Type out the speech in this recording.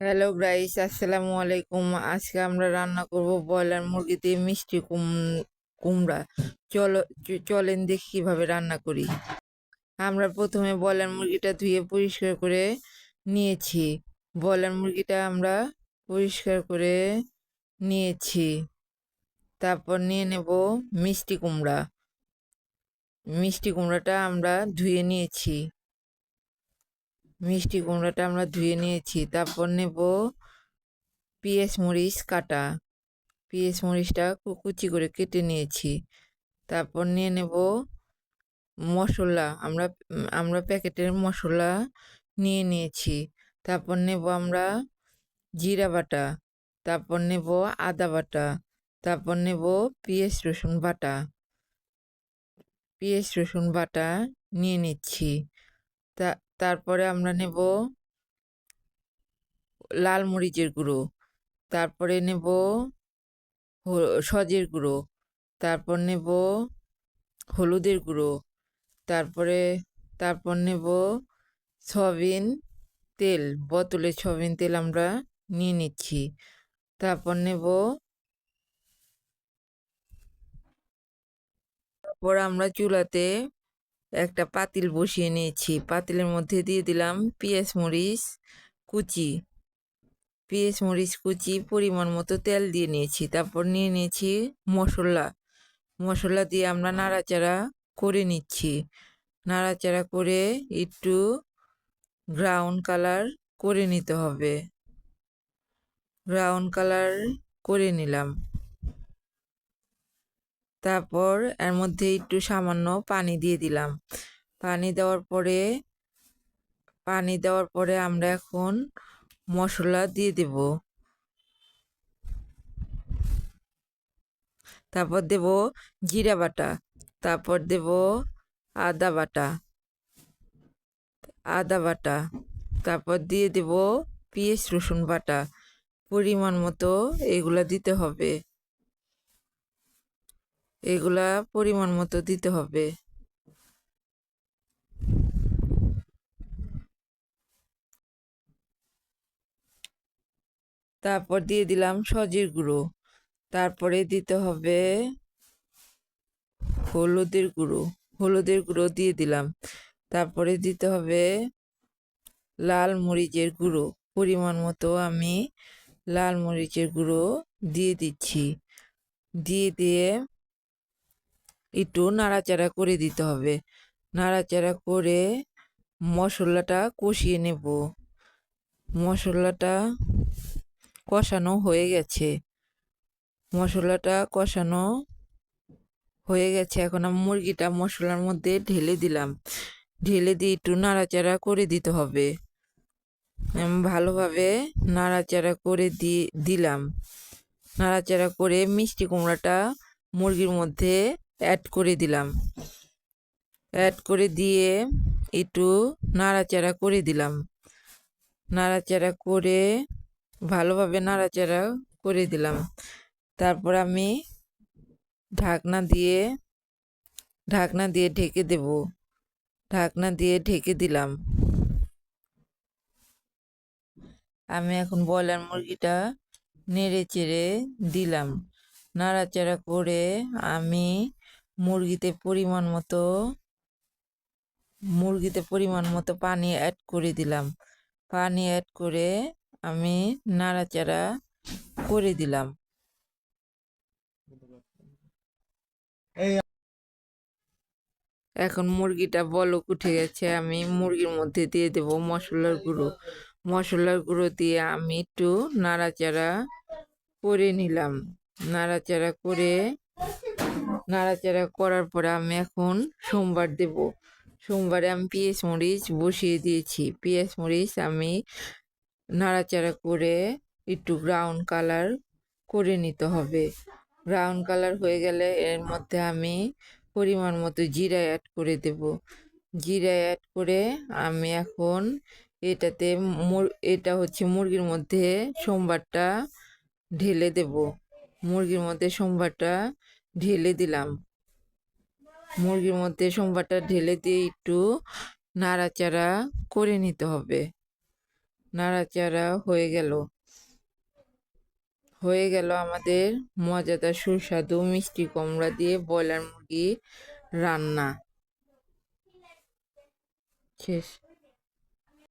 Hello guys, আসসালামু আলাইকুম। আজকে আমরা রান্না করব ব্রয়লার মুরগি দিয়ে মিষ্টি কুমড়া। চলেন দেখি কিভাবে রান্না করি। আমরা প্রথমে ব্রয়লার মুরগিটা ধুয়ে পরিষ্কার করে নিয়েছি। ব্রয়লার মুরগিটা আমরা পরিষ্কার করে নিয়েছি। তারপর নিয়ে নেব মিষ্টি কুমড়া। মিষ্টি কুমড়াটা আমরা ধুয়ে নিয়েছি। তারপর নেব পেঁয়াজ মরিচ কাটা। পেঁয়াজ মরিচটা কুচি করে কেটে নিয়েছি। তারপর নিয়ে নেব মশলা। আমরা প্যাকেটের মশলা নিয়ে নিয়েছি। তারপর নেব আমরা জিরা বাটা। তারপর নেব আদা বাটা। তারপর নেব পেঁয়াজ রসুন বাটা নিয়ে নিচ্ছি। তারপরে আমরা নেব লাল মরিচের গুঁড়ো। তারপরে নেব সজের গুঁড়ো। তারপর নেব হলুদের গুঁড়ো। তারপরে তারপর নেব সয়াবিন তেল। বোতলে সয়াবিন তেল আমরা নিয়ে নিচ্ছি। তারপর আমরা চুলাতে একটা পাতিল বসিয়ে নিয়েছি। পাতিলের মধ্যে দিয়ে দিলাম পেঁয়াজ মরিচ কুচি পরিমাণ মতো তেল দিয়ে নিয়েছি। তারপর নিয়ে নিয়েছি মশলা দিয়ে আমরা নাড়াচাড়া করে নিচ্ছি। নাড়াচাড়া করে একটু ব্রাউন কালার করে নিতে হবে। ব্রাউন কালার করে নিলাম। তারপর এর মধ্যে একটু সামান্য পানি দিয়ে দিলাম। পানি দেওয়ার পরে আমরা এখন মশলা দিয়ে দেব। তারপর দেব জিরা বাটা। তারপর দেব আদা বাটা। তারপর দিয়ে দেব পেঁয়াজ রসুন বাটা। পরিমাণ মতো এগুলা পরিমাণ মতো দিতে হবে। তারপর দিয়ে দিলাম সজের গুঁড়ো। তারপরে দিতে হবে হলুদের গুঁড়ো দিয়ে দিলাম। তারপরে দিতে হবে লাল মরিচের গুঁড়ো। পরিমাণ মতো আমি লাল মরিচের গুঁড়ো দিয়ে দিচ্ছি। দিয়ে একটু নাড়াচাড়া করে দিতে হবে। নাড়াচাড়া করে মশলাটা কষিয়ে নেব। মশলাটা কষানো হয়ে গেছে। এখন আমি মুরগিটা মশলার মধ্যে ঢেলে দিলাম। ঢেলে দিয়ে একটু নাড়াচাড়া করে দিতে হবে। আমি ভালোভাবে নাড়াচাড়া করে দিলাম। নাড়াচাড়া করে মিষ্টি কুমড়াটা মুরগির মধ্যে অ্যাড করে দিলাম। অ্যাড করে দিয়ে একটু নাড়াচাড়া করে দিলাম। ভালোভাবে নাড়াচাড়া করে দিলাম। তারপর আমি ঢাকনা দিয়ে ঢেকে দেব। ঢাকনা দিয়ে ঢেকে দিলাম। আমি এখন ব্রয়লার মুরগিটা নেড়ে চেড়ে দিলাম। নাড়াচাড়া করে আমি মুরগিতে পরিমাণ মতো পানি অ্যাড করে দিলাম। পানি অ্যাড করে আমি নাড়াচাড়া করে দিলাম। এখন মুরগিটা বলক উঠে গেছে। আমি মুরগির মধ্যে দিয়ে দেব মশলার গুঁড়ো দিয়ে আমি একটু নাড়াচাড়া করে নিলাম। নাড়াচাড়া করার পরে আমি এখন সোমবারে আমি পেঁয়াজ মরিচ বসিয়ে দিয়েছি। পেঁয়াজ মরিচ আমি নাড়াচাড়া করে একটু ব্রাউন কালার করে নিতে হবে। ব্রাউন কালার হয়ে গেলে এর মধ্যে আমি পরিমাণ মতো জিরা অ্যাড করে দেব। জিরা অ্যাড করে আমি এখন এটা হচ্ছে মুরগির মধ্যে সোমবারটা ঢেলে দেব। মুরগির মধ্যে সোমবারটা ঢেলে দিলাম। মুরগির মধ্যে সোমবারটা ঢেলে দিয়ে একটু নাড়াচাড়া করে নিতে হবে। নাড়াচাড়া হয়ে গেল আমাদের মজাদার সুস্বাদু মিষ্টি কুমড়া দিয়ে ব্রয়লার মুরগি রান্না শেষ।